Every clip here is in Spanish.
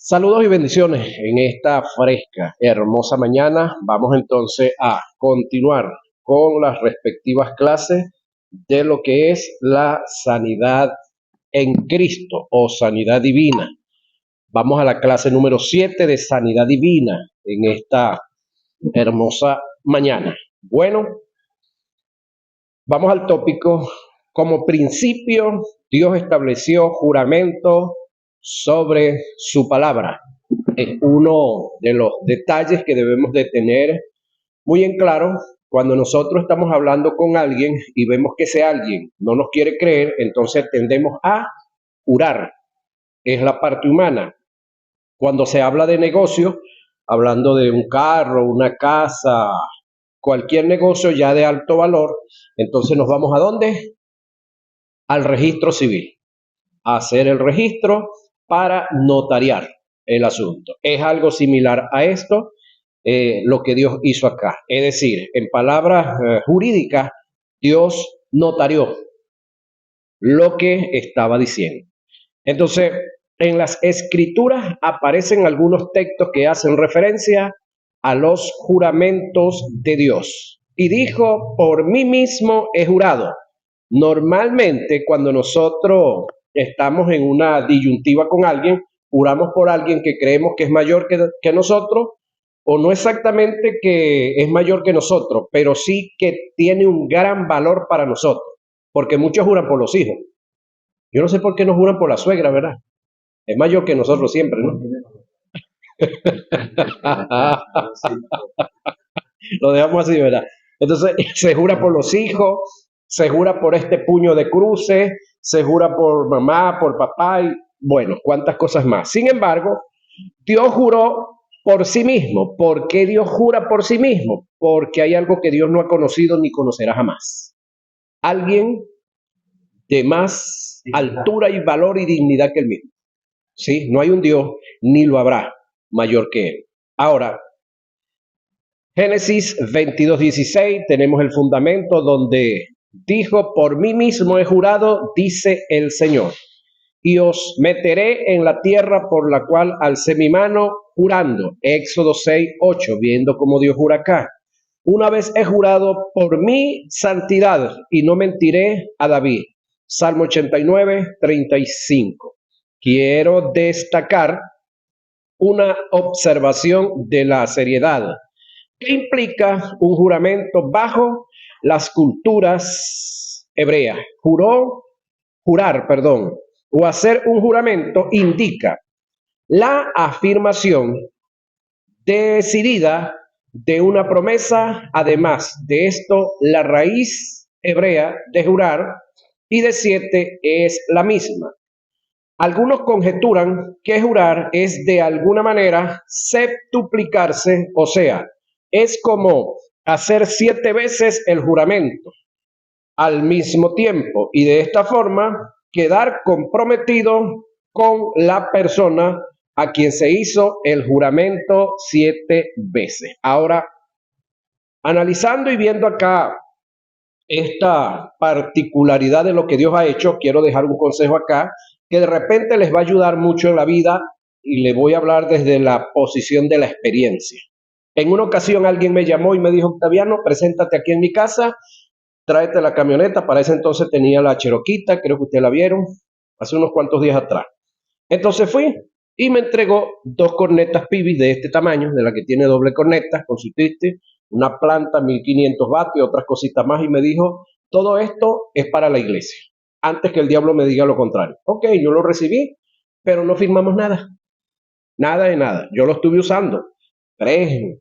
Saludos y bendiciones en esta fresca, hermosa mañana. Vamos entonces a continuar con las respectivas clases de lo que es la sanidad en Cristo o sanidad divina. Vamos a la clase número 7 de sanidad divina en esta hermosa mañana. Bueno, vamos al tópico. Como principio, Dios estableció juramento sobre su palabra. Es uno de los detalles que debemos de tener muy en claro cuando nosotros estamos hablando con alguien y vemos que ese alguien no nos quiere creer, entonces tendemos a jurar. Es la parte humana. Cuando se habla de negocio, hablando de un carro, una casa, cualquier negocio ya de alto valor, entonces nos vamos ¿a dónde? Al registro civil, a hacer el registro para notariar el asunto. Es algo similar a esto, lo que Dios hizo acá. Es decir, en palabras jurídicas, Dios notarió lo que estaba diciendo. Entonces, en las escrituras aparecen algunos textos que hacen referencia a los juramentos de Dios. Y dijo, por mí mismo he jurado. Normalmente, cuando nosotros estamos en una disyuntiva con alguien, juramos por alguien que creemos que es mayor que nosotros, o no exactamente que es mayor que nosotros, pero sí que tiene un gran valor para nosotros, porque muchos juran por los hijos. Yo no sé por qué no juran por la suegra, ¿verdad? Es mayor que nosotros siempre, ¿no? Lo dejamos así, ¿verdad? Entonces, se jura por los hijos, se jura por este puño de cruces, se jura por mamá, por papá y, bueno, cuántas cosas más. Sin embargo, Dios juró por sí mismo. ¿Por qué Dios jura por sí mismo? Porque hay algo que Dios no ha conocido ni conocerá jamás. Alguien de más altura y valor y dignidad que él mismo. ¿Sí? No hay un Dios, ni lo habrá mayor que él. Ahora, Génesis 22:16, tenemos el fundamento donde dijo, por mí mismo he jurado, dice el Señor, y os meteré en la tierra por la cual alcé mi mano jurando. Éxodo 6:8, viendo cómo Dios jura acá. Una vez he jurado por mi santidad y no mentiré a David. Salmo 89:35. Quiero destacar una observación de la seriedad. ¿Qué implica un juramento bajo las culturas hebreas? Jurar, o hacer un juramento indica la afirmación decidida de una promesa. Además de esto, la raíz hebrea de jurar y de 7 es la misma. Algunos conjeturan que jurar es de alguna manera septuplicarse, o sea, es como hacer 7 veces el juramento al mismo tiempo y de esta forma quedar comprometido con la persona a quien se hizo el juramento 7 veces. Ahora, analizando y viendo acá esta particularidad de lo que Dios ha hecho, quiero dejar un consejo acá que de repente les va a ayudar mucho en la vida y le voy a hablar desde la posición de la experiencia. En una ocasión alguien me llamó y me dijo, Octaviano, preséntate aquí en mi casa, tráete la camioneta. Para ese entonces tenía la Cheroquita, creo que ustedes la vieron, hace unos cuantos días atrás. Entonces fui y me entregó 2 cornetas Pibi de este tamaño, de la que tiene doble corneta, con su triste, una planta 1500 vatios y otras cositas más, y me dijo, todo esto es para la iglesia, antes que el diablo me diga lo contrario. Ok, yo lo recibí, pero no firmamos nada, nada de nada. Yo lo estuve usando de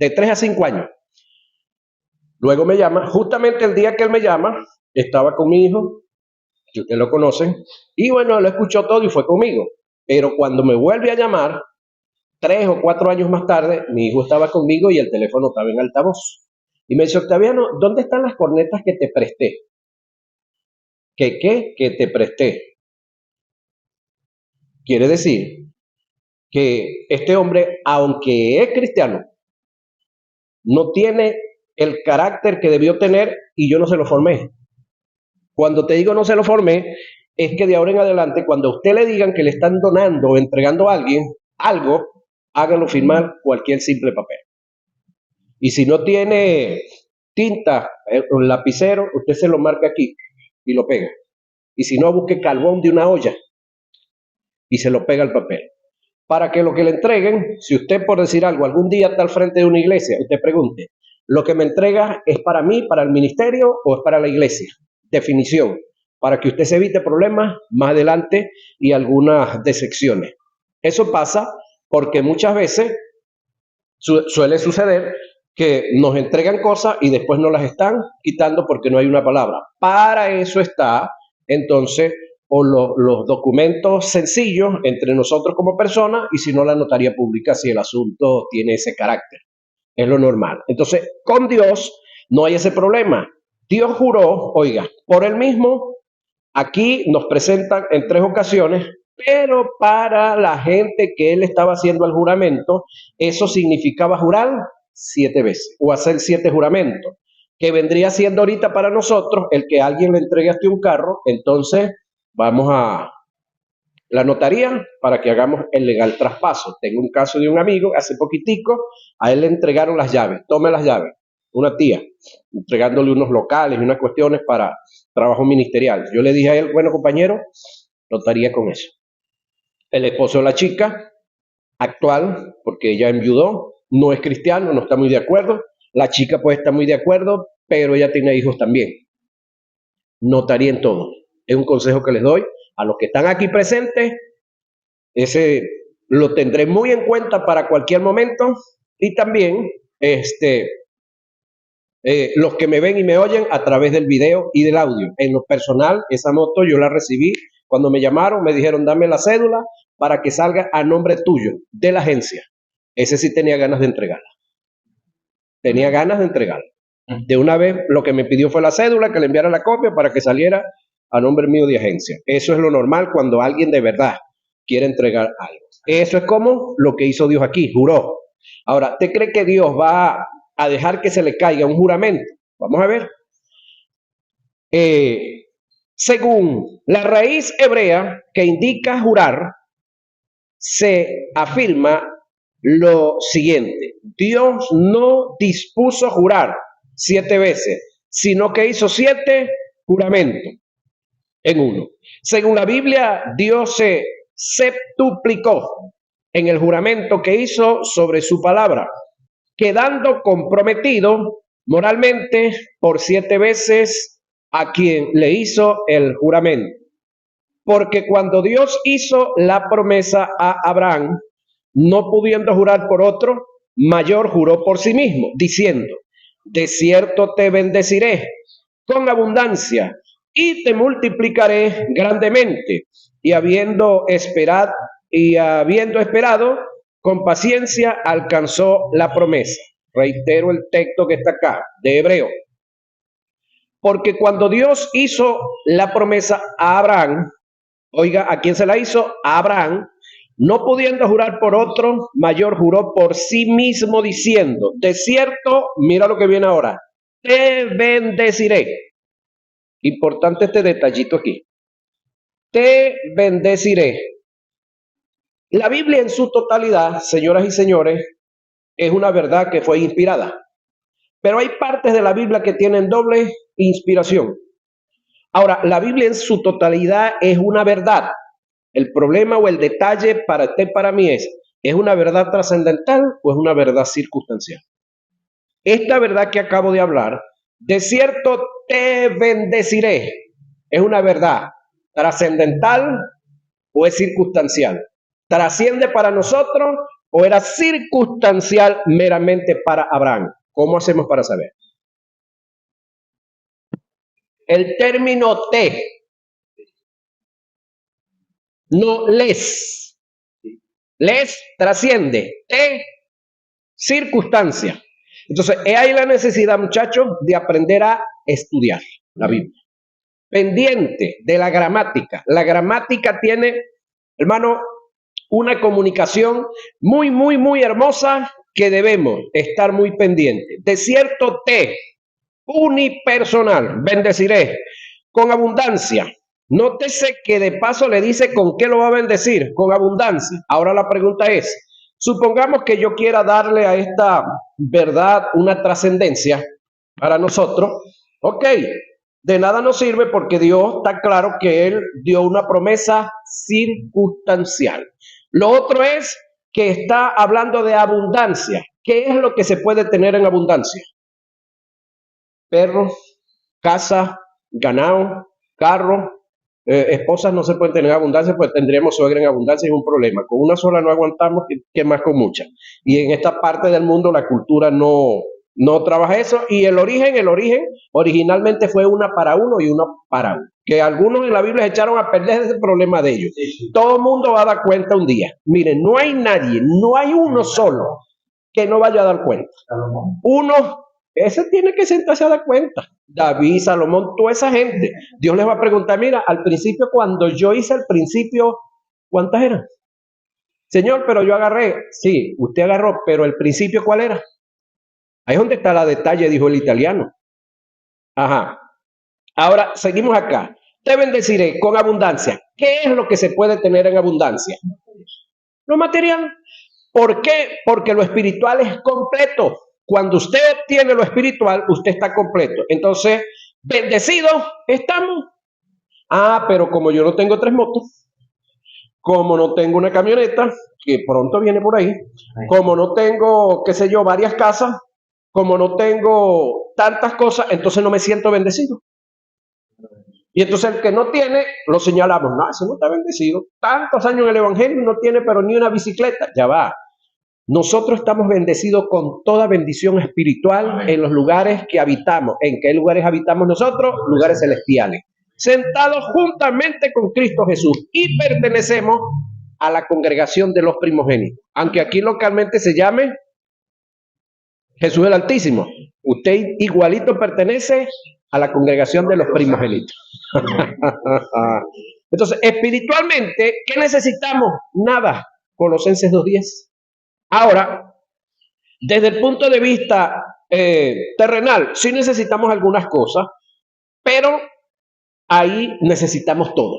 3 a 5 años. Luego me llama, justamente el día que él me llama, estaba con mi hijo, que ustedes lo conocen, y bueno, él escuchó todo y fue conmigo. Pero cuando me vuelve a llamar, 3 o 4 años más tarde, mi hijo estaba conmigo y el teléfono estaba en altavoz. Y me dice, Octaviano, ¿dónde están las cornetas que te presté? ¿Qué? Que te presté. Quiere decir que este hombre, aunque es cristiano, no tiene el carácter que debió tener y yo no se lo formé. Cuando te digo no se lo formé, es que de ahora en adelante, cuando a usted le digan que le están donando o entregando a alguien, algo, háganlo firmar cualquier simple papel. Y si no tiene tinta o lapicero, usted se lo marca aquí y lo pega. Y si no, busque carbón de una olla y se lo pega al papel. Para que lo que le entreguen, si usted, por decir algo, algún día está al frente de una iglesia, usted pregunte, ¿lo que me entrega es para mí, para el ministerio o es para la iglesia? Definición, para que usted se evite problemas más adelante y algunas decepciones. Eso pasa porque muchas veces suele suceder que nos entregan cosas y después nos las están quitando porque no hay una palabra. Para eso está, entonces, o los documentos sencillos entre nosotros como personas y si no la notaría pública si el asunto tiene ese carácter. Es lo normal. Entonces, con Dios no hay ese problema. Dios juró, oiga, por él mismo, aquí nos presentan en 3 ocasiones, pero para la gente que él estaba haciendo el juramento, eso significaba jurar 7 veces o hacer 7 juramentos, que vendría siendo ahorita para nosotros el que alguien le entregue a usted un carro, entonces vamos a la notaría para que hagamos el legal traspaso. Tengo un caso de un amigo, hace poquitico, a él le entregaron las llaves, tome las llaves, una tía, entregándole unos locales y unas cuestiones para trabajo ministerial. Yo le dije a él, bueno compañero, notaría con eso. El esposo de la chica, actual, porque ella enviudó, no es cristiano, no está muy de acuerdo. La chica pues está muy de acuerdo, pero ella tiene hijos también. Notaría en todo. Es un consejo que les doy a los que están aquí presentes. Ese lo tendré muy en cuenta para cualquier momento. Y también los que me ven y me oyen a través del video y del audio. En lo personal, esa moto yo la recibí cuando me llamaron, me dijeron dame la cédula para que salga a nombre tuyo, de la agencia. Ese sí tenía ganas de entregarla. Tenía ganas de entregarla. De una vez lo que me pidió fue la cédula, que le enviara la copia para que saliera a nombre mío de agencia. Eso es lo normal cuando alguien de verdad quiere entregar algo. Eso es como lo que hizo Dios aquí, juró. Ahora, ¿usted cree que Dios va a dejar que se le caiga un juramento? Vamos a ver. Según la raíz hebrea que indica jurar, se afirma lo siguiente: Dios no dispuso jurar 7 veces, sino que hizo 7 juramentos en uno. Según la Biblia, Dios se septuplicó en el juramento que hizo sobre su palabra, quedando comprometido moralmente por 7 veces a quien le hizo el juramento. Porque cuando Dios hizo la promesa a Abraham, no pudiendo jurar por otro, mayor juró por sí mismo, diciendo: de cierto te bendeciré con abundancia y te multiplicaré grandemente. Y habiendo esperado con paciencia, alcanzó la promesa. Reitero el texto que está acá, de Hebreo. Porque cuando Dios hizo la promesa a Abraham, oiga, ¿a quién se la hizo? A Abraham. No pudiendo jurar por otro, mayor juró por sí mismo, diciendo: de cierto, mira lo que viene ahora, te bendeciré. Importante este detallito aquí. Te bendeciré. La Biblia en su totalidad, señoras y señores, es una verdad que fue inspirada. Pero hay partes de la Biblia que tienen doble inspiración. Ahora, la Biblia en su totalidad es una verdad. El problema o el detalle para usted, para mí ¿es una verdad trascendental o es una verdad circunstancial? Esta verdad que acabo de hablar, de cierto te bendeciré, ¿es una verdad trascendental o es circunstancial? ¿Trasciende para nosotros o era circunstancial meramente para Abraham? ¿Cómo hacemos para saber? El término te, no les. Les trasciende, te circunstancia. Entonces, hay la necesidad, muchachos, de aprender a estudiar la Biblia. Pendiente de la gramática. La gramática tiene, hermano, una comunicación muy, muy, muy hermosa que debemos estar muy pendientes. De cierto te, unipersonal, bendeciré con abundancia. Nótese que de paso le dice con qué lo va a bendecir, con abundancia. Ahora la pregunta es, supongamos que yo quiera darle a esta verdad una trascendencia para nosotros. Ok, de nada nos sirve porque Dios está claro que Él dio una promesa circunstancial. Lo otro es que está hablando de abundancia. ¿Qué es lo que se puede tener en abundancia? Perros, casa, ganado, carro, esposas no se pueden tener en abundancia, pues tendríamos suegra en abundancia, es un problema. Con una sola no aguantamos, que más con muchas. Y en esta parte del mundo la cultura no trabaja eso. Y el origen, originalmente fue una para uno y una para uno. Que algunos en la Biblia se echaron a perder ese problema de ellos. Todo el mundo va a dar cuenta un día. Miren, no hay nadie, no hay uno solo que no vaya a dar cuenta. Uno, ese tiene que sentarse a dar cuenta. David, Salomón, toda esa gente. Dios les va a preguntar, mira, al principio, cuando yo hice el principio, ¿cuántas eran? Señor, pero yo agarré. Sí, usted agarró, pero el principio, ¿cuál era? Ahí es donde está la detalle, dijo el italiano. Ajá. Ahora, seguimos acá. Te bendeciré con abundancia. ¿Qué es lo que se puede tener en abundancia? Lo material. ¿Por qué? Porque lo espiritual es completo. Cuando usted obtiene lo espiritual, usted está completo. Entonces, bendecidos estamos. Ah, pero como yo no tengo 3 motos, como no tengo una camioneta, que pronto viene por ahí, como no tengo, qué sé yo, varias casas, como no tengo tantas cosas, entonces no me siento bendecido. Y entonces el que no tiene, lo señalamos, no, ese no está bendecido. Tantos años en el Evangelio y no tiene pero ni una bicicleta. Ya va. Nosotros estamos bendecidos con toda bendición espiritual. Amén. En los lugares que habitamos. ¿En qué lugares habitamos nosotros? Lugares celestiales. Sentados juntamente con Cristo Jesús y pertenecemos a la congregación de los primogénitos. Aunque aquí localmente se llame Jesús el Altísimo. Usted igualito pertenece a la congregación de los primogénitos. Entonces, espiritualmente, ¿qué necesitamos? Nada. Colosenses 2:10. Ahora, desde el punto de vista terrenal, sí necesitamos algunas cosas, pero ahí necesitamos todo.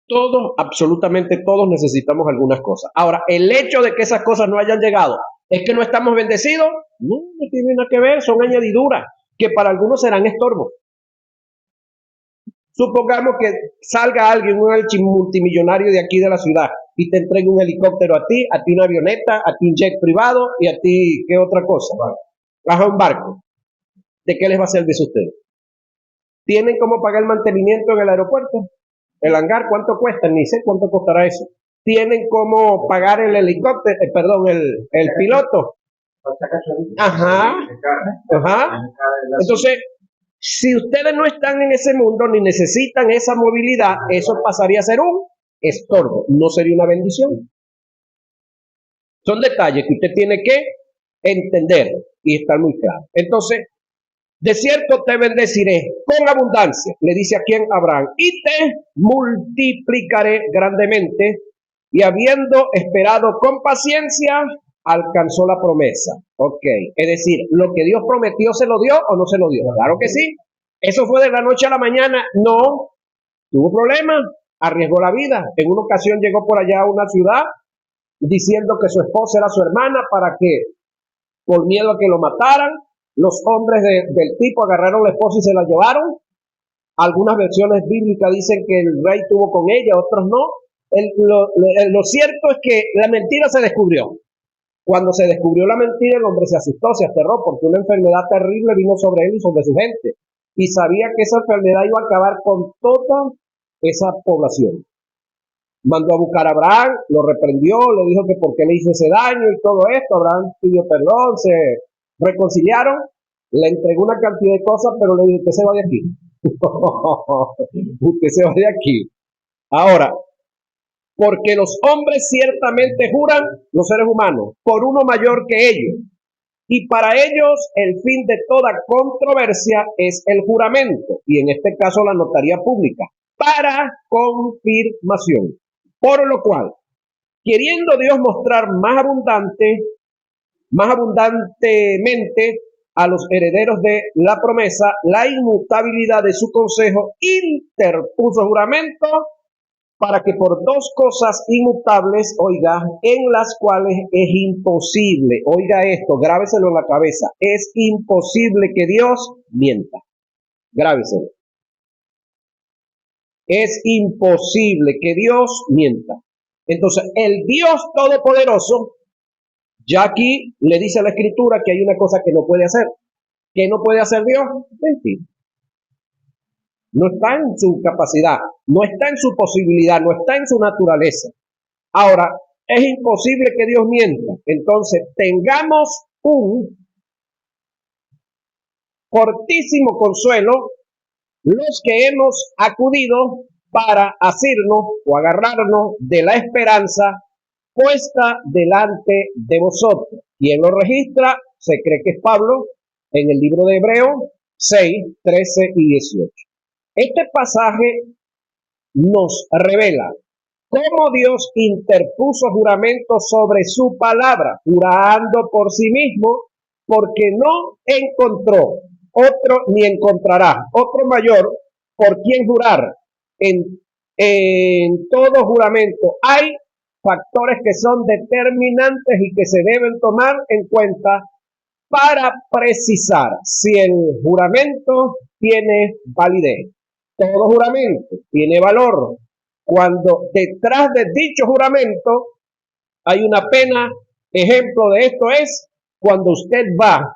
Todos, absolutamente todos necesitamos algunas cosas. Ahora, el hecho de que esas cosas no hayan llegado, ¿es que no estamos bendecidos? No, no tiene nada que ver, son añadiduras que para algunos serán estorbos. Supongamos que salga alguien, un multimillonario de aquí de la ciudad, y te entregue un helicóptero a ti una avioneta, a ti un jet privado y a ti, ¿qué otra cosa? Baja un barco. ¿De qué les va a servir a ustedes? ¿Tienen cómo pagar el mantenimiento en el aeropuerto? ¿El hangar cuánto cuesta? Ni sé cuánto costará eso. ¿Tienen cómo pagar el helicóptero, el piloto? Ajá. Entonces, si ustedes no están en ese mundo ni necesitan esa movilidad, eso pasaría a ser un estorbo, no sería una bendición. Son detalles que usted tiene que entender y estar muy claro. Entonces, de cierto te bendeciré con abundancia, le dice aquí en Abraham, y te multiplicaré grandemente, y habiendo esperado con paciencia, alcanzó la promesa. Ok, es decir, lo que Dios prometió, ¿se lo dio o no se lo dio? Claro que sí. ¿Eso fue de la noche a la mañana? No. Tuvo problemas, arriesgó la vida. En una ocasión llegó por allá a una ciudad diciendo que su esposa era su hermana para que, por miedo a que lo mataran, los hombres del tipo agarraron a la esposa y se la llevaron. Algunas versiones bíblicas dicen que el rey tuvo con ella, otros no. Lo cierto es que la mentira se descubrió. Cuando se descubrió la mentira, el hombre se asustó, se aterró, porque una enfermedad terrible vino sobre él y sobre su gente. Y sabía que esa enfermedad iba a acabar con toda esa población. Mandó a buscar a Abraham, lo reprendió, le dijo que por qué le hizo ese daño y todo esto. Abraham pidió perdón, se reconciliaron, le entregó una cantidad de cosas, pero le dijo, usted se va de aquí. Usted se va de aquí. Ahora, porque los hombres ciertamente juran, los seres humanos, por uno mayor que ellos. Y para ellos el fin de toda controversia es el juramento, y en este caso la notaría pública, para confirmación. Por lo cual, queriendo Dios mostrar más abundantemente a los herederos de la promesa la inmutabilidad de su consejo, interpuso juramento para que por dos cosas inmutables, oiga, en las cuales es imposible, oiga esto, grábeselo en la cabeza, es imposible que Dios mienta. Grábeselo. Es imposible que Dios mienta. Entonces, el Dios Todopoderoso, ya aquí le dice a la Escritura que hay una cosa que no puede hacer. ¿Qué no puede hacer Dios? Mentir. No está en su capacidad, no está en su posibilidad, no está en su naturaleza. Ahora, es imposible que Dios mienta. Entonces, tengamos un fortísimo consuelo los que hemos acudido para asirnos o agarrarnos de la esperanza puesta delante de vosotros. Quien lo registra, se cree que es Pablo, en el libro de Hebreos 6, 13 y 18. Este pasaje nos revela cómo Dios interpuso juramento sobre su palabra, jurando por sí mismo, porque no encontró otro ni encontrará otro mayor por quien jurar. En todo juramento hay factores que son determinantes y que se deben tomar en cuenta para precisar si el juramento tiene validez. Todo juramento tiene valor cuando detrás de dicho juramento hay una pena. Ejemplo de esto es cuando usted va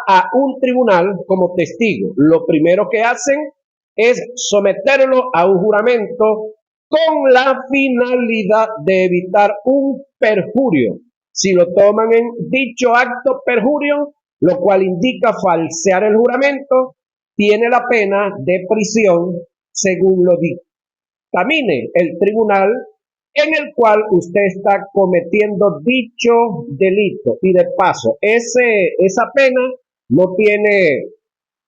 a un tribunal como testigo. Lo primero que hacen es someterlo a un juramento con la finalidad de evitar un perjurio. Si lo toman en dicho acto perjurio, lo cual indica falsear el juramento, tiene la pena de prisión según lo dictamine el tribunal en el cual usted está cometiendo dicho delito. Y de paso, esa pena no tiene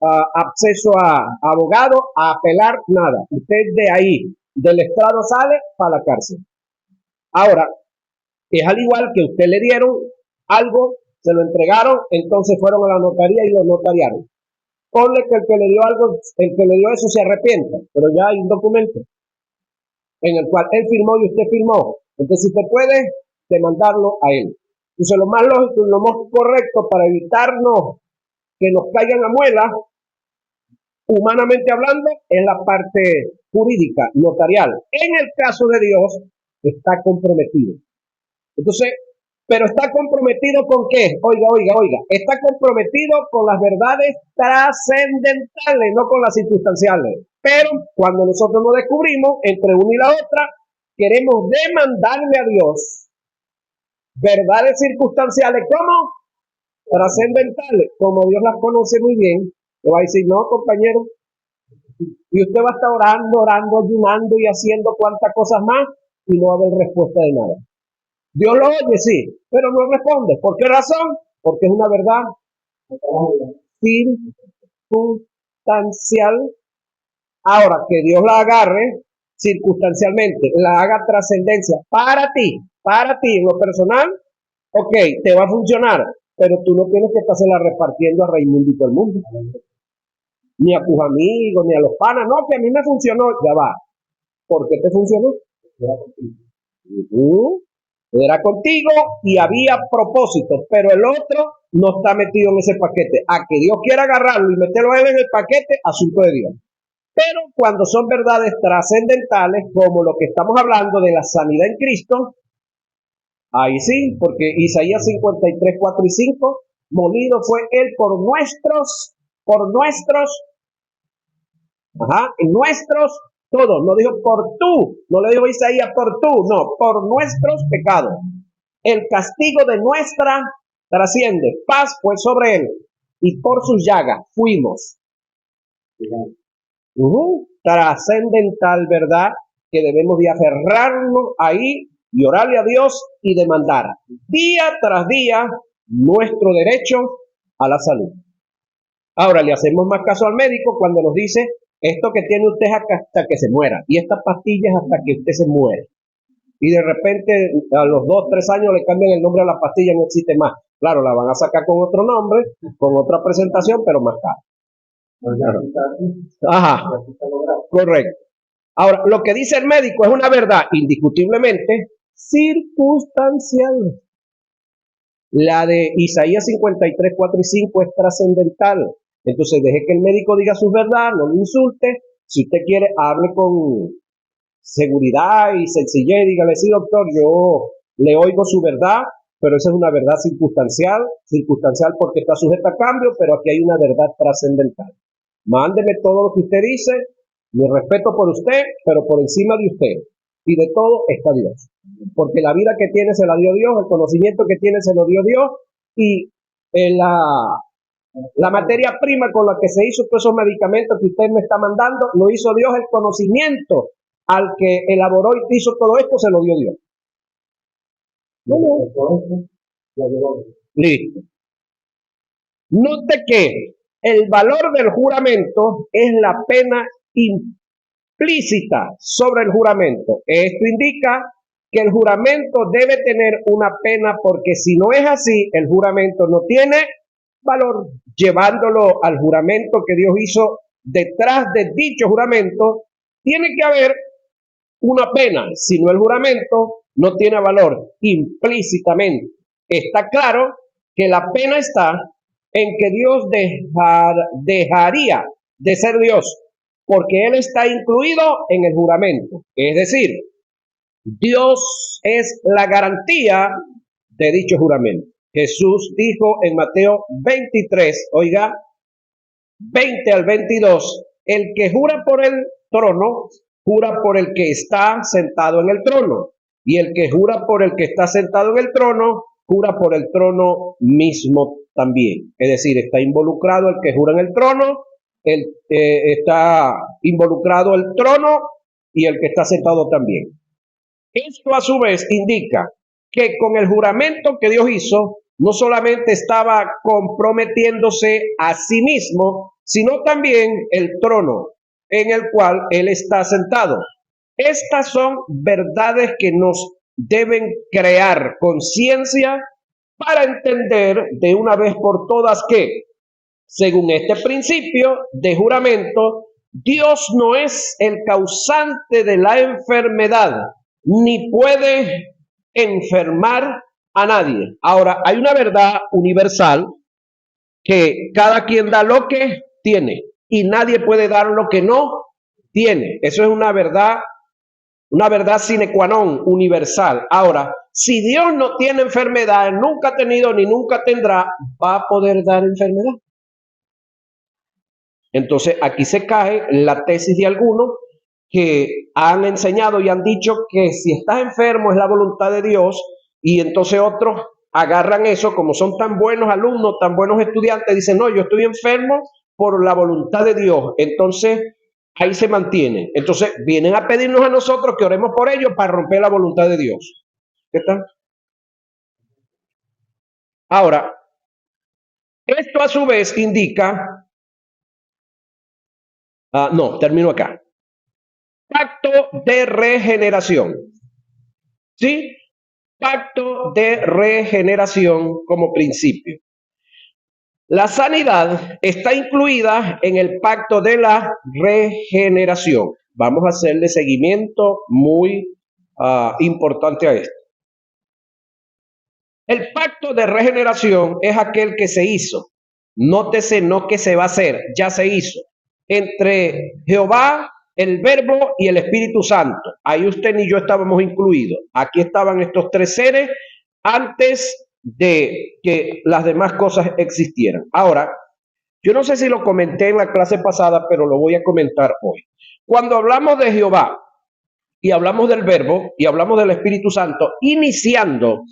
acceso a abogado, a apelar, nada. Usted de ahí, del estrado, sale para la cárcel. Ahora, es al igual que usted le dieron algo, se lo entregaron, entonces fueron a la notaría y lo notariaron. Ponle que el que le dio algo, el que le dio eso se arrepienta, pero ya hay un documento en el cual él firmó y usted firmó. Entonces usted puede demandarlo a él. Entonces lo más lógico y lo más correcto para evitarnos que nos caigan a muela, humanamente hablando, es la parte jurídica, notarial. En el caso de Dios, está comprometido. Entonces, pero está comprometido con qué? Oiga, está comprometido con las verdades trascendentales, no con las circunstanciales. Pero cuando nosotros nos descubrimos entre una y la otra, queremos demandarle a Dios verdades circunstanciales, ¿cómo? Trascendentales, como Dios las conoce muy bien. Le va a decir, no, compañero, y usted va a estar orando, ayunando y haciendo cuantas cosas más, y no va a haber respuesta de nada. Dios lo oye, sí, pero no responde. ¿Por qué razón? Porque es una verdad circunstancial. Ahora, que Dios la agarre circunstancialmente, la haga trascendencia para ti, en lo personal, ok, te va a funcionar, pero tú no tienes que estársela repartiendo a Raimundo y todo el mundo, ni a tus amigos, ni a los panas. No, que a mí me funcionó, ya va. ¿Por qué te funcionó? Era contigo y había propósitos, pero el otro no está metido en ese paquete. A que Dios quiera agarrarlo y meterlo a él en el paquete, asunto de Dios. Pero cuando son verdades trascendentales, como lo que estamos hablando de la sanidad en Cristo, ahí sí, porque Isaías 53, 4 y 5, molido fue él por nuestros, todos, no dijo por tú, no le dijo Isaías por tú, no, por nuestros pecados. El castigo de nuestra trasciende, paz fue sobre él, y por sus llagas fuimos. Trascendental, ¿verdad? Que debemos de aferrarnos ahí y orarle a Dios y demandar día tras día nuestro derecho a la salud. Ahora le hacemos más caso al médico cuando nos dice esto que tiene usted hasta que se muera y estas pastillas hasta que usted se muere. Y de repente a los 2, 3 años le cambian el nombre a la pastilla, no existe más. Claro, la van a sacar con otro nombre, con otra presentación, pero más cara. Ajá, correcto. Ahora, lo que dice el médico es una verdad indiscutiblemente circunstancial. La de Isaías 53, 4 y 5 es trascendental. Entonces, deje que el médico diga su verdad, no lo insulte. Si usted quiere, hable con seguridad y sencillez, dígale, sí, doctor, yo le oigo su verdad, pero esa es una verdad circunstancial porque está sujeta a cambio, pero aquí hay una verdad trascendental. Mándeme todo lo que usted dice, mi respeto por usted, pero por encima de usted y de todo está Dios. Porque la vida que tiene se la dio Dios, el conocimiento que tiene se lo dio Dios, y la materia prima con la que se hizo todos esos medicamentos que usted me está mandando, lo hizo Dios. El conocimiento al que elaboró y hizo todo esto se lo dio Dios. Listo. Note que el valor del juramento es la pena implícita sobre el juramento. Esto indica que el juramento debe tener una pena, porque si no es así, el juramento no tiene valor. Llevándolo al juramento que Dios hizo, detrás de dicho juramento tiene que haber una pena. Si no, el juramento no tiene valor implícitamente. Está claro que la pena está en que Dios dejaría de ser Dios, porque Él está incluido en el juramento. Es decir, Dios es la garantía de dicho juramento. Jesús dijo en Mateo 23, oiga, 20 al 22, el que jura por el trono, jura por el que está sentado en el trono. Y el que jura por el que está sentado en el trono, jura por el trono mismo también. Es decir, está involucrado el que jura en el trono, está involucrado el trono y el que está sentado también. Esto a su vez indica que con el juramento que Dios hizo, no solamente estaba comprometiéndose a sí mismo, sino también el trono en el cual Él está sentado. Estas son verdades que nos deben crear conciencia para entender de una vez por todas que, según este principio de juramento, Dios no es el causante de la enfermedad, ni puede enfermar a nadie. Ahora, hay una verdad universal que cada quien da lo que tiene y nadie puede dar lo que no tiene. Eso es una verdad sine qua non, universal. Ahora, si Dios no tiene enfermedad, nunca ha tenido ni nunca tendrá, va a poder dar enfermedad. Entonces, aquí se cae la tesis de algunos que han enseñado y han dicho que si estás enfermo es la voluntad de Dios, y entonces otros agarran eso, como son tan buenos alumnos, tan buenos estudiantes, dicen, no, yo estoy enfermo por la voluntad de Dios. Entonces, ahí se mantienen. Entonces, vienen a pedirnos a nosotros que oremos por ellos para romper la voluntad de Dios. ¿Qué tal? Ahora, esto a su vez indica, no, termino acá. Pacto de regeneración. ¿Sí? Pacto de regeneración como principio. La sanidad está incluida en el pacto de la regeneración. Vamos a hacerle seguimiento muy importante a esto. El pacto de regeneración es aquel que se hizo. Nótese, no que se va a hacer, ya se hizo. Entre Jehová, el Verbo y el Espíritu Santo. Ahí usted ni yo estábamos incluidos. Aquí estaban estos tres seres antes de que las demás cosas existieran. Ahora, yo no sé si lo comenté en la clase pasada, pero lo voy a comentar hoy. Cuando hablamos de Jehová y hablamos del Verbo y hablamos del Espíritu Santo, iniciando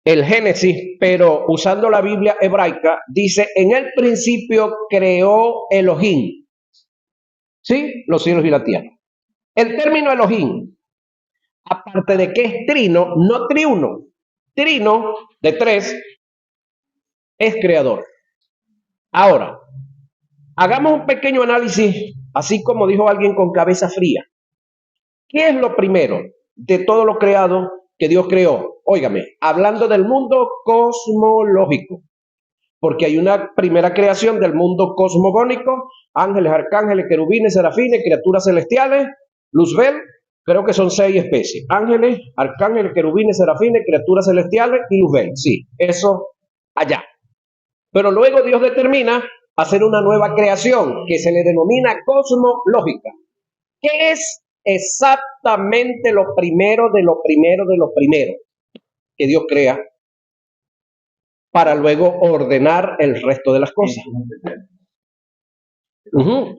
el Génesis, pero usando la Biblia hebraica, dice, en el principio creó Elohim. ¿Sí? Los cielos y la tierra. El término Elohim, aparte de que es trino, no triuno, trino de tres, es creador. Ahora, hagamos un pequeño análisis, así como dijo alguien con cabeza fría. ¿Qué es lo primero de todo lo creado que Dios creó? óigame, hablando del mundo cosmológico, porque hay una primera creación del mundo cosmogónico, ángeles, arcángeles, querubines, serafines, criaturas celestiales, Luzbel, creo que son 6 especies, ángeles, arcángeles, querubines, serafines, criaturas celestiales y Luzbel, sí, eso allá. Pero luego Dios determina hacer una nueva creación que se le denomina cosmológica, que es exactamente lo primero de lo primero de lo primero que Dios crea para luego ordenar el resto de las cosas.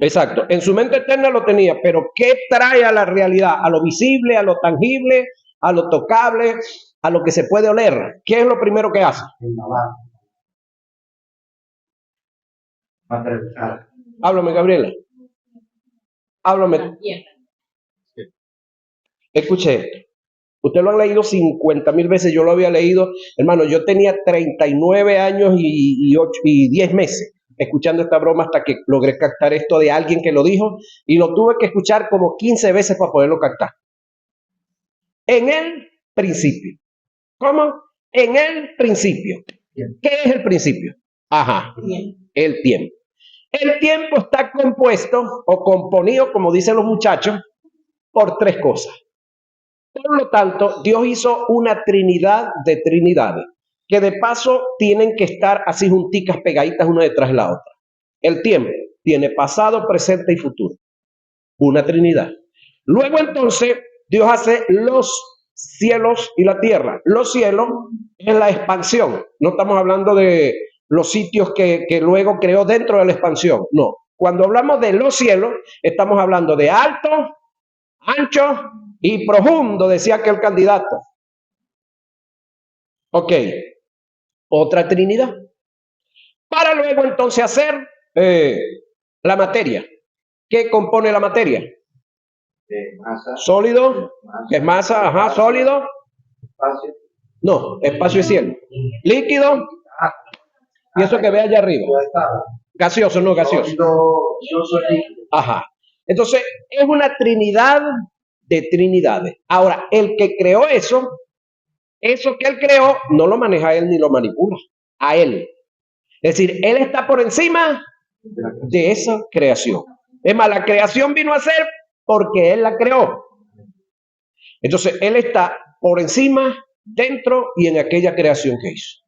Exacto. En su mente eterna lo tenía, pero ¿qué trae a la realidad? A lo visible, a lo tangible, a lo tocable, a lo que se puede oler. ¿Qué es lo primero que hace? Háblame, Gabriela. Háblame. Escuche esto. Usted lo han leído 50,000 veces, yo lo había leído. Hermano, yo tenía 39 años y 10 meses escuchando esta broma hasta que logré captar esto de alguien que lo dijo y lo tuve que escuchar como 15 veces para poderlo captar. En el principio. ¿Cómo? En el principio. ¿Qué es el principio? Ajá. El tiempo. El tiempo está compuesto o componido, como dicen los muchachos, por 3 cosas. Por lo tanto, Dios hizo una trinidad de trinidades, que de paso tienen que estar así junticas, pegaditas una detrás de la otra. El tiempo tiene pasado, presente y futuro. Una trinidad. Luego entonces, Dios hace los cielos y la tierra. Los cielos es la expansión. No estamos hablando de los sitios que luego creó dentro de la expansión. No. Cuando hablamos de los cielos, estamos hablando de alto, ancho y profundo, decía aquel candidato. Ok, otra trinidad. Para luego entonces hacer la materia. ¿Qué compone la materia? Masa. Sólido, que es masa, ajá, sólido. Espacio. No, espacio y cielo. Líquido. Y eso que ve allá arriba. Gaseoso, no gaseoso. Ajá. Entonces, es una trinidad de trinidades. Ahora, el que creó eso que él creó, no lo maneja él ni lo manipula. A él. Es decir, él está por encima de esa creación. Es más, la creación vino a ser porque él la creó. Entonces, él está por encima, dentro y en aquella creación que hizo.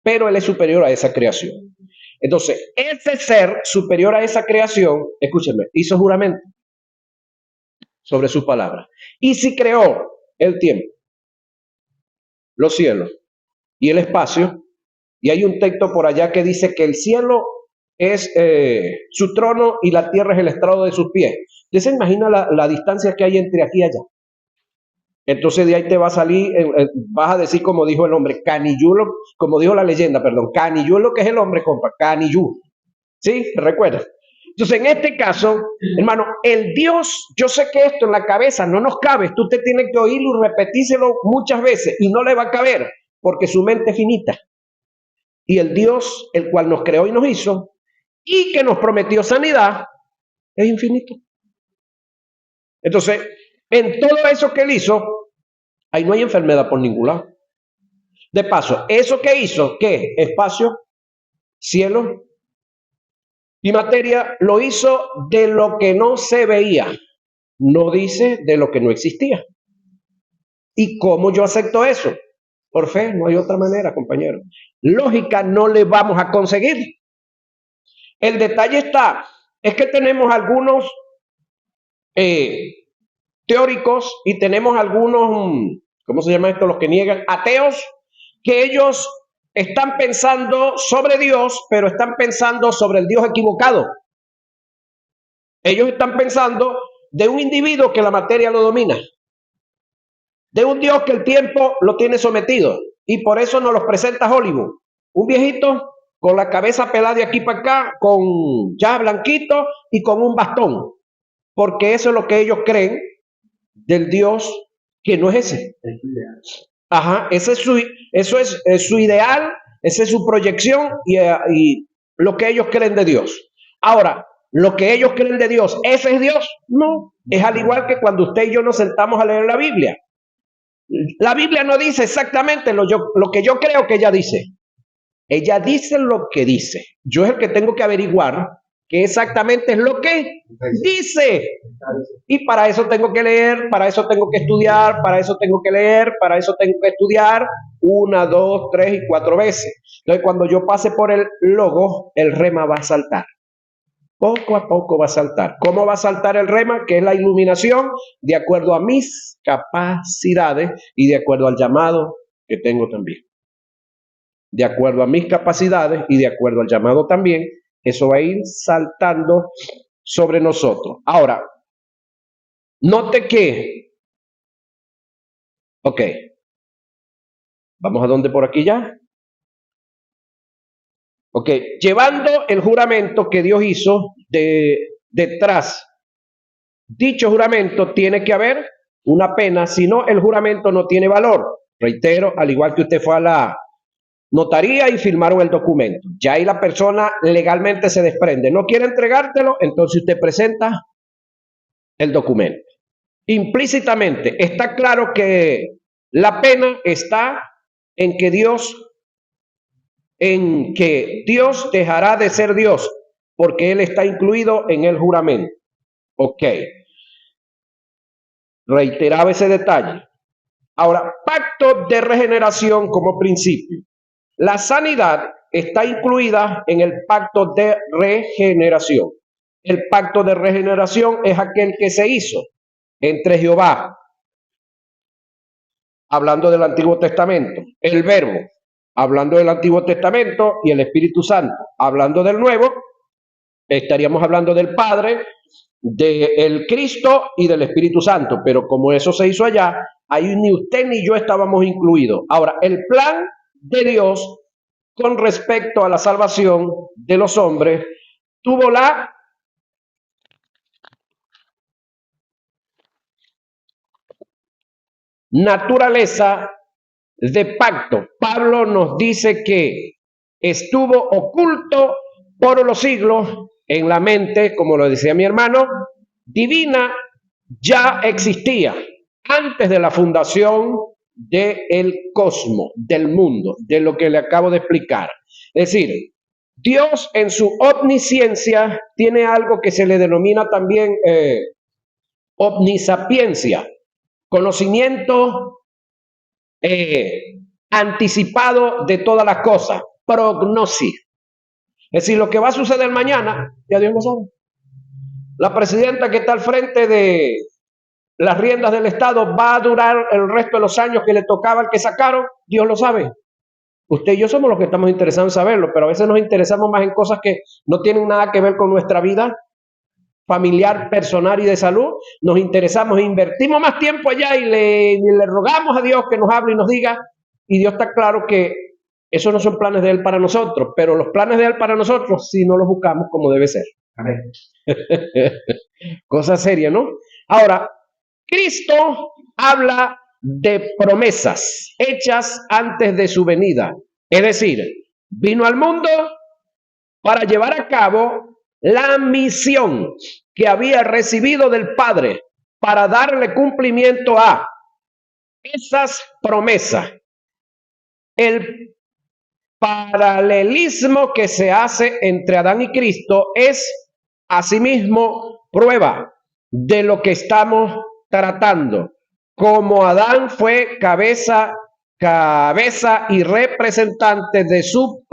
Pero él es superior a esa creación. Entonces, ese ser superior a esa creación, escúchenme, hizo juramento sobre sus palabras. Y si creó el tiempo, los cielos y el espacio, y hay un texto por allá que dice que el cielo es su trono y la tierra es el estrado de sus pies. ¿Usted se imagina la distancia que hay entre aquí y allá? Entonces de ahí te va a salir, vas a decir como dijo el hombre, canillulo, como dijo la leyenda, perdón, canillulo que es el hombre, compa, canillú. ¿Sí? ¿Recuerda? Entonces en este caso, hermano, el Dios, yo sé que esto en la cabeza no nos cabe, tú te tienes que oírlo y repetírselo muchas veces y no le va a caber porque su mente es finita. Y el Dios, el cual nos creó y nos hizo y que nos prometió sanidad, es infinito. Entonces, en todo eso que él hizo, ahí no hay enfermedad por ningún lado. De paso, eso que hizo, ¿qué? Espacio, cielo y materia, lo hizo de lo que no se veía. No dice de lo que no existía. ¿Y cómo yo acepto eso? Por fe, no hay otra manera, compañero. Lógica no le vamos a conseguir. El detalle es que tenemos algunos teóricos y tenemos algunos, ¿cómo se llama esto? Los que niegan, ateos, que ellos están pensando sobre Dios, pero están pensando sobre el Dios equivocado. Ellos están pensando de un individuo que la materia lo domina, de un Dios que el tiempo lo tiene sometido, y por eso nos los presenta Hollywood. Un viejito con la cabeza pelada de aquí para acá, con ya blanquito y con un bastón, porque eso es lo que ellos creen del Dios que no es ese. Ajá, eso es su ideal, esa es su proyección y lo que ellos creen de Dios. Ahora, lo que ellos creen de Dios, ¿ese es Dios? No, es al igual que cuando usted y yo nos sentamos a leer la Biblia. La Biblia no dice exactamente lo que yo creo que ella dice. Ella dice lo que dice. Yo es el que tengo que averiguar qué exactamente es lo que dice. Y para eso tengo que leer, para eso tengo que estudiar, para eso tengo que leer, para eso tengo que estudiar 1, 2, 3 y 4 veces. Entonces, cuando yo pase por el logo, el rema va a saltar. Poco a poco va a saltar. ¿Cómo va a saltar el rema? Que es la iluminación de acuerdo a mis capacidades y de acuerdo al llamado que tengo también. De acuerdo a mis capacidades y de acuerdo al llamado también, eso va a ir saltando sobre nosotros. Ahora, note que, ok, vamos a dónde por aquí ya. Ok, llevando el juramento que Dios hizo detrás. Dicho juramento tiene que haber una pena, si no el juramento no tiene valor. Reitero, al igual que usted fue a la notaría y firmaron el documento. Ya ahí la persona legalmente se desprende. No quiere entregártelo, entonces usted presenta el documento. Implícitamente está claro que la pena está en que Dios dejará de ser Dios, porque Él está incluido en el juramento. Ok. Reiteraba ese detalle. Ahora, pacto de regeneración como principio. La sanidad está incluida en el pacto de regeneración. El pacto de regeneración es aquel que se hizo entre Jehová, hablando del Antiguo Testamento, el Verbo, hablando del Antiguo Testamento, y el Espíritu Santo, hablando del Nuevo. Estaríamos hablando del Padre, del Cristo y del Espíritu Santo, pero como eso se hizo allá, ahí ni usted ni yo estábamos incluidos. Ahora, el plan de Dios con respecto a la salvación de los hombres tuvo la naturaleza de pacto. Pablo nos dice que estuvo oculto por los siglos en la mente, como lo decía mi hermano, divina, ya existía antes de la fundación del cosmos, del mundo, de lo que le acabo de explicar. Es decir, Dios en su omnisciencia tiene algo que se le denomina también omnisapiencia, conocimiento anticipado de todas las cosas, prognosis. Es decir, lo que va a suceder mañana, ya Dios lo sabe. La presidenta que está al frente de las riendas del Estado va a durar el resto de los años que le tocaba al que sacaron, Dios lo sabe. Usted y yo somos los que estamos interesados en saberlo, pero a veces nos interesamos más en cosas que no tienen nada que ver con nuestra vida familiar, personal y de salud. Nos interesamos, invertimos más tiempo allá y le rogamos a Dios que nos hable y nos diga, y Dios está claro que esos no son planes de Él para nosotros, pero los planes de Él para nosotros sí no los buscamos como debe ser. Amén. Cosa seria, ¿no? Ahora, Cristo habla de promesas hechas antes de su venida. Es decir, vino al mundo para llevar a cabo la misión que había recibido del Padre para darle cumplimiento a esas promesas. El paralelismo que se hace entre Adán y Cristo es asimismo prueba de lo que estamos tratando. Como Adán fue cabeza y representante de su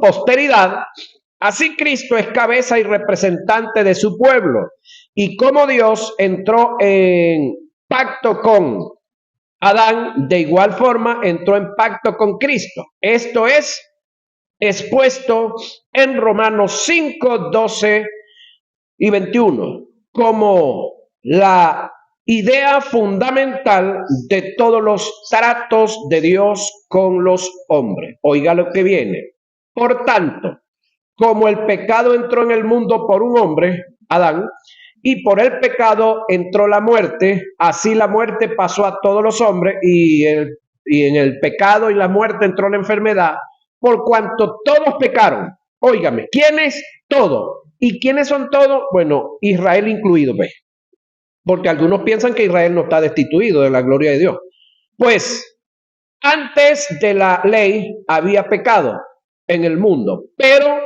posteridad, así Cristo es cabeza y representante de su pueblo. Y como Dios entró en pacto con Adán, de igual forma entró en pacto con Cristo. Esto es expuesto en Romanos 5, 12 y 21 como la idea fundamental de todos los tratos de Dios con los hombres. Oiga lo que viene. Por tanto, como el pecado entró en el mundo por un hombre, Adán, y por el pecado entró la muerte, así la muerte pasó a todos los hombres y en el pecado y la muerte entró la enfermedad, por cuanto todos pecaron. Óigame, ¿quiénes? Todos. ¿Y quiénes son todos? Bueno, Israel incluido, ¿ves? porque algunos piensan que Israel no está destituido de la gloria de Dios. Pues antes de la ley había pecado en el mundo, pero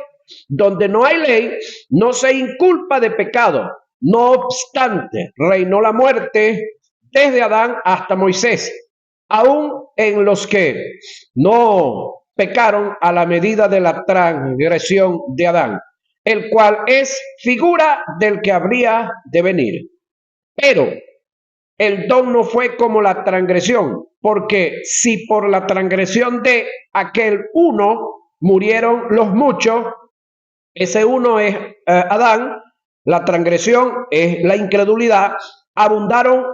donde no hay ley no se inculpa de pecado. No obstante, reinó la muerte desde Adán hasta Moisés, aún en los que no pecaron a la medida de la transgresión de Adán, el cual es figura del que habría de venir. Pero el don no fue como la transgresión, porque si por la transgresión de aquel uno murieron los muchos, ese uno es Adán, la transgresión es la incredulidad, abundaron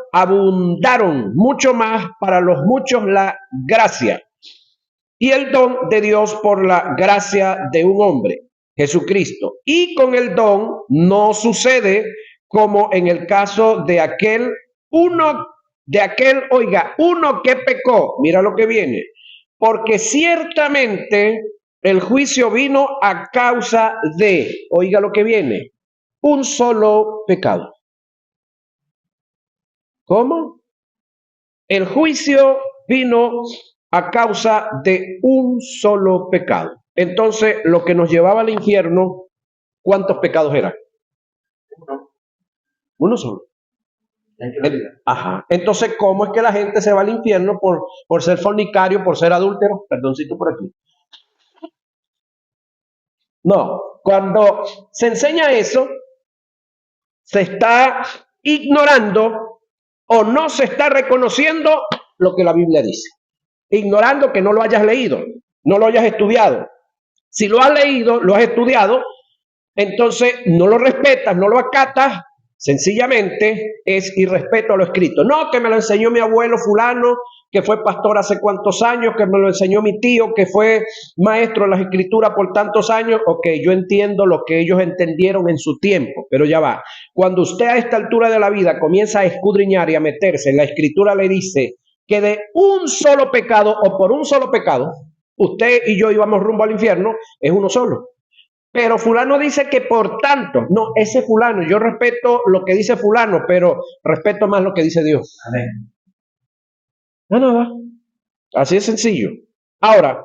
mucho más para los muchos la gracia y el don de Dios por la gracia de un hombre, Jesucristo. Y con el don no sucede como en el caso de aquel uno que pecó. Mira lo que viene. Porque ciertamente el juicio vino a causa de, oiga lo que viene, un solo pecado. ¿Cómo? El juicio vino a causa de un solo pecado. Entonces, lo que nos llevaba al infierno, ¿cuántos pecados eran? Uno solo. Ajá. Entonces, ¿cómo es que la gente se va al infierno por ser fornicario, por ser adúltero? Perdoncito por aquí. No, cuando se enseña eso, se está ignorando o no se está reconociendo lo que la Biblia dice. Ignorando que no lo hayas leído, no lo hayas estudiado. Si lo has leído, lo has estudiado, entonces no lo respetas, no lo acatas, sencillamente es irrespeto a lo escrito. No, que me lo enseñó mi abuelo fulano, que fue pastor hace cuantos años, que me lo enseñó mi tío, que fue maestro de las escrituras por tantos años. Ok, yo entiendo lo que ellos entendieron en su tiempo, pero ya va. Cuando usted a esta altura de la vida comienza a escudriñar y a meterse, la escritura le dice que de un solo pecado o por un solo pecado, usted y yo íbamos rumbo al infierno, es uno solo. Pero fulano dice que por tanto, no, ese fulano, yo respeto lo que dice fulano, pero respeto más lo que dice Dios. Amén. No, nada. Así es sencillo. Ahora,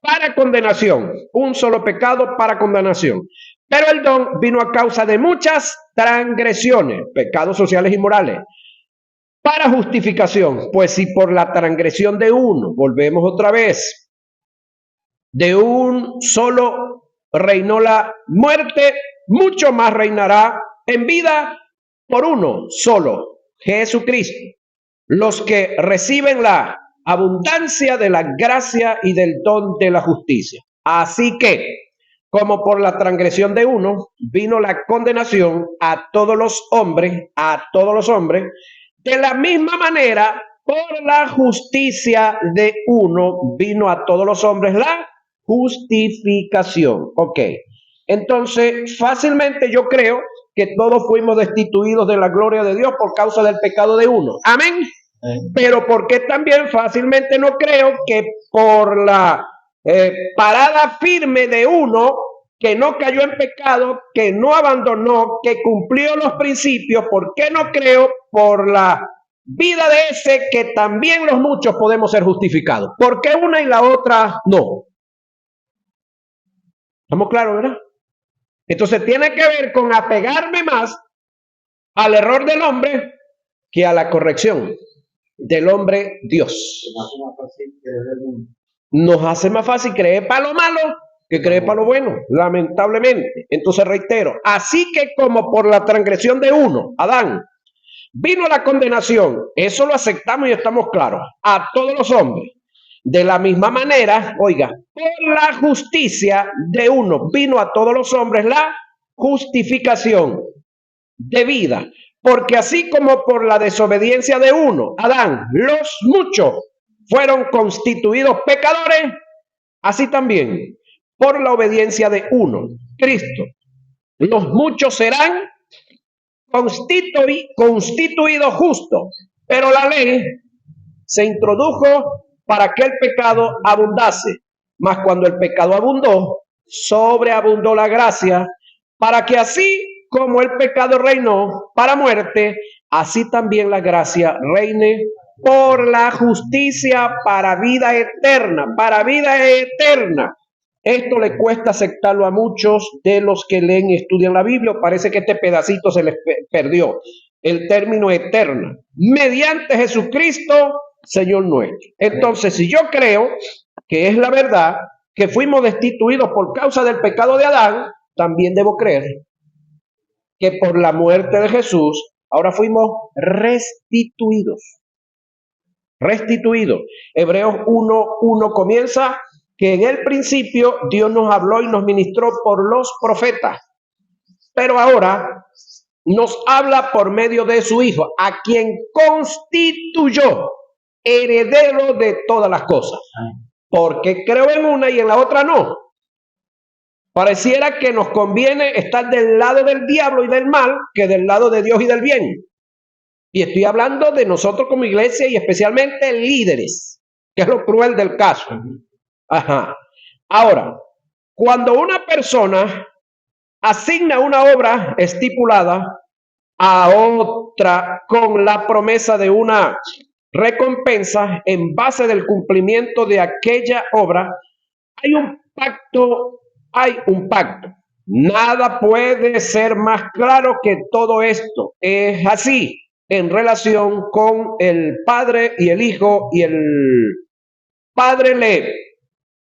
para condenación, un solo pecado para condenación. Pero el don vino a causa de muchas transgresiones, pecados sociales y morales. Para justificación, pues si por la transgresión de uno, volvemos otra vez, de un solo reinó la muerte, mucho más reinará en vida por uno solo, Jesucristo, los que reciben la abundancia de la gracia y del don de la justicia. Así que, como por la transgresión de uno vino la condenación a todos los hombres, de la misma manera, por la justicia de uno vino a todos los hombres la justificación. Ok, entonces fácilmente yo creo que todos fuimos destituidos de la gloria de Dios por causa del pecado de uno. Amén. Pero porque también fácilmente no creo que por la parada firme de uno que no cayó en pecado, que no abandonó, que cumplió los principios, ¿por qué no creo por la vida de ese que también los muchos podemos ser justificados? ¿Por qué una y la otra no? ¿Estamos claros, verdad? Entonces tiene que ver con apegarme más al error del hombre que a la corrección del hombre Dios. Nos hace más fácil creer para lo malo que creer para lo bueno, lamentablemente. Entonces reitero, así que como por la transgresión de uno, Adán, vino la condenación, eso lo aceptamos y estamos claros, a todos los hombres. De la misma manera, oiga, por la justicia de uno vino a todos los hombres la justificación de vida. Porque así como por la desobediencia de uno, Adán, los muchos fueron constituidos pecadores, así también por la obediencia de uno, Cristo, los muchos serán constituidos justos. Pero la ley se introdujo para que el pecado abundase. Mas cuando el pecado abundó, sobreabundó la gracia, para que así como el pecado reinó para muerte, así también la gracia reine por la justicia para vida eterna, para vida eterna. Esto le cuesta aceptarlo a muchos de los que leen y estudian la Biblia. Parece que este pedacito se les perdió. El término eterna, mediante Jesucristo, Señor nuestro. Entonces, si yo creo que es la verdad, que fuimos destituidos por causa del pecado de Adán, también debo creer que por la muerte de Jesús, ahora fuimos restituidos. Restituidos. Hebreos 1:1 comienza que en el principio Dios nos habló y nos ministró por los profetas, pero ahora nos habla por medio de su Hijo, a quien constituyó heredero de todas las cosas. Porque creo en una y en la otra no. Pareciera que nos conviene estar del lado del diablo y del mal que del lado de Dios y del bien. Y estoy hablando de nosotros como iglesia y especialmente líderes, que es lo cruel del caso. Ajá. Ahora, cuando una persona asigna una obra estipulada a otra con la promesa de una recompensa en base del cumplimiento de aquella obra, hay un pacto. Nada puede ser más claro que todo esto. Es así en relación con el Padre y el Hijo, y el Padre le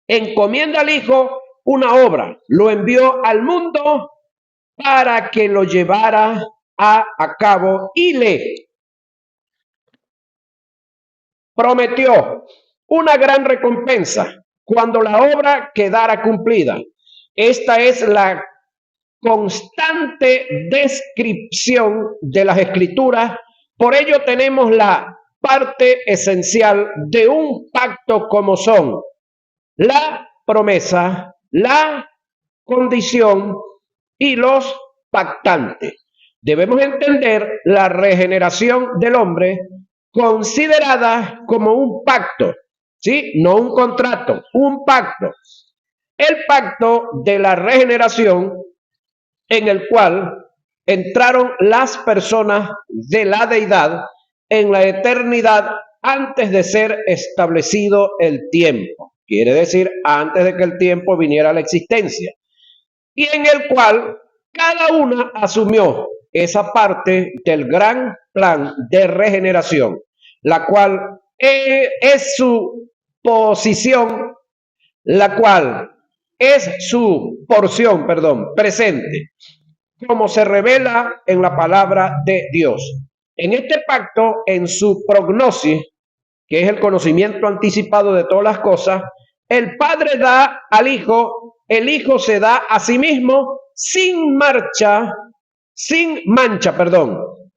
encomienda al Hijo una obra, lo envió al mundo para que lo llevara a cabo y le prometió una gran recompensa cuando la obra quedara cumplida. Esta es la constante descripción de las Escrituras. Por ello tenemos la parte esencial de un pacto como son la promesa, la condición y los pactantes. Debemos entender la regeneración del hombre considerada como un pacto, ¿sí? No un contrato, un pacto. El pacto de la regeneración en el cual entraron las personas de la deidad en la eternidad antes de ser establecido el tiempo. Quiere decir, antes de que el tiempo viniera a la existencia. Y en el cual cada una asumió esa parte del gran plan de regeneración, la cual es su posición, la cual es su porción, presente, como se revela en la palabra de Dios. En este pacto, en su prognosis, que es el conocimiento anticipado de todas las cosas, el Padre da al Hijo, el Hijo se da a sí mismo sin mancha,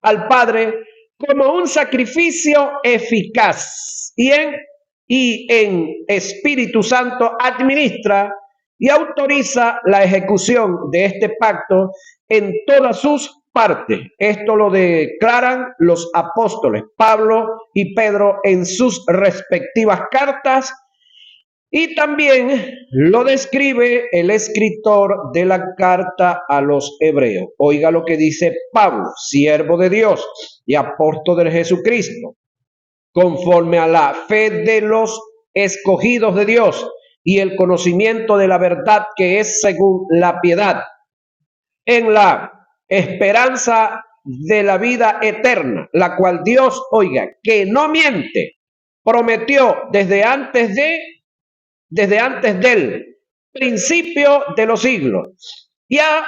al Padre como un sacrificio eficaz y en Espíritu Santo administra y autoriza la ejecución de este pacto en todas sus partes. Esto lo declaran los apóstoles Pablo y Pedro en sus respectivas cartas, y también lo describe el escritor de la carta a los Hebreos. Oiga lo que dice Pablo, siervo de Dios y apóstol de Jesucristo, conforme a la fe de los escogidos de Dios y el conocimiento de la verdad que es según la piedad, en la esperanza de la vida eterna, la cual Dios, oiga, que no miente, prometió desde antes del principio de los siglos, y a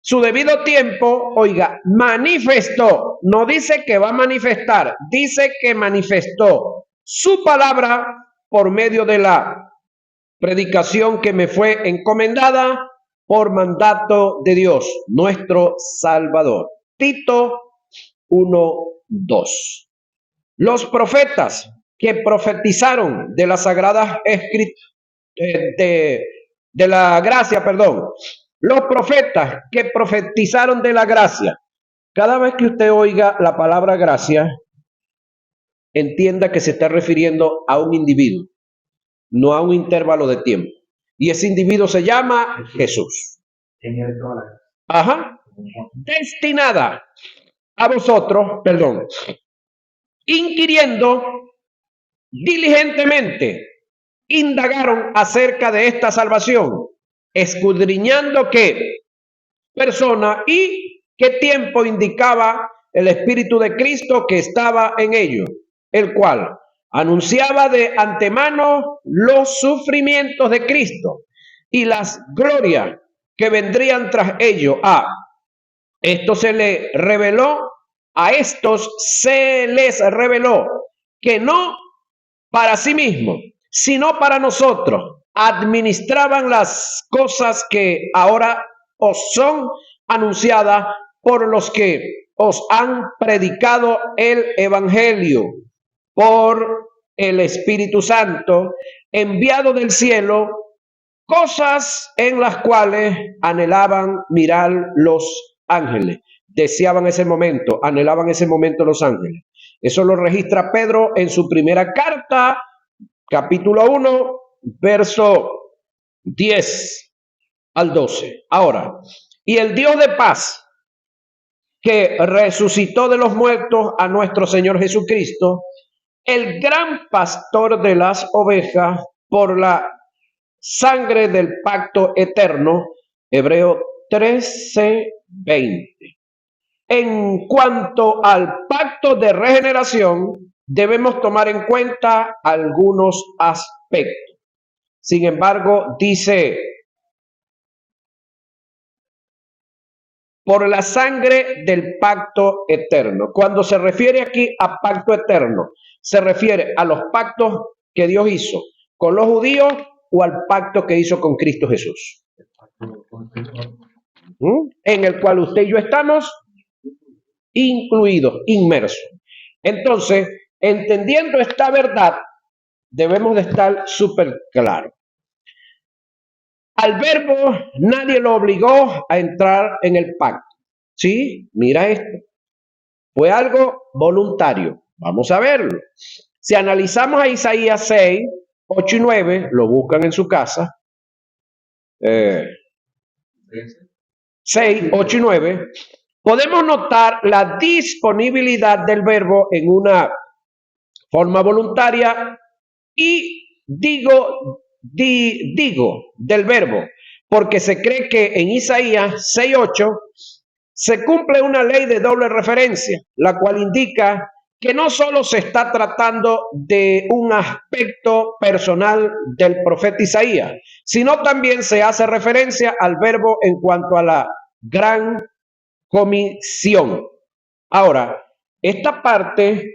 su debido tiempo, oiga, manifestó, no dice que va a manifestar, dice que manifestó su palabra por medio de la predicación que me fue encomendada por mandato de Dios, nuestro Salvador. Tito 1:2. Los profetas que profetizaron de las sagradas escrituras, de la gracia, los profetas que profetizaron de la gracia. Cada vez que usted oiga la palabra gracia, entienda que se está refiriendo a un individuo, no a un intervalo de tiempo. Y ese individuo se llama Jesús. Ajá. destinada a vosotros, inquiriendo diligentemente, indagaron acerca de esta salvación, escudriñando qué persona y qué tiempo indicaba el Espíritu de Cristo que estaba en ellos, el cual anunciaba de antemano los sufrimientos de Cristo y las glorias que vendrían tras ello. Esto se le reveló, a estos se les reveló que no para sí mismos, sino para nosotros, administraban las cosas que ahora os son anunciadas por los que os han predicado el Evangelio por el Espíritu Santo, enviado del cielo, cosas en las cuales anhelaban mirar los ángeles. Deseaban ese momento, anhelaban ese momento los ángeles. Eso lo registra Pedro en su primera carta, capítulo 1, verso 10 al 12. Ahora, y el Dios de paz, que resucitó de los muertos a nuestro Señor Jesucristo, el gran pastor de las ovejas, por la sangre del pacto eterno, Hebreo 13:20. En cuanto al pacto de regeneración, debemos tomar en cuenta algunos aspectos. Sin embargo, dice, por la sangre del pacto eterno. Cuando se refiere aquí a pacto eterno, se refiere a los pactos que Dios hizo con los judíos o al pacto que hizo con Cristo Jesús, en el cual usted y yo estamos incluidos, inmersos. Entonces, entendiendo esta verdad, debemos de estar súper claros. Al verbo nadie lo obligó a entrar en el pacto. ¿Sí? Mira esto. Fue algo voluntario. Vamos a verlo. Si analizamos a Isaías 6, 8 y 9, lo buscan en su casa. 6, 8 y 9. Podemos notar la disponibilidad del verbo en una forma voluntaria y digo del verbo, porque se cree que en Isaías 6:8 se cumple una ley de doble referencia, la cual indica que no solo se está tratando de un aspecto personal del profeta Isaías, sino también se hace referencia al verbo en cuanto a la gran comisión. Ahora, esta parte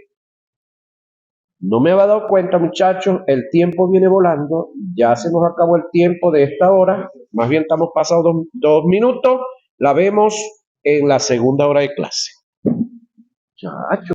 no me había dado cuenta, muchachos, el tiempo viene volando, ya se nos acabó el tiempo de esta hora, más bien estamos pasados 2 minutos, la vemos en la segunda hora de clase. Muchachos.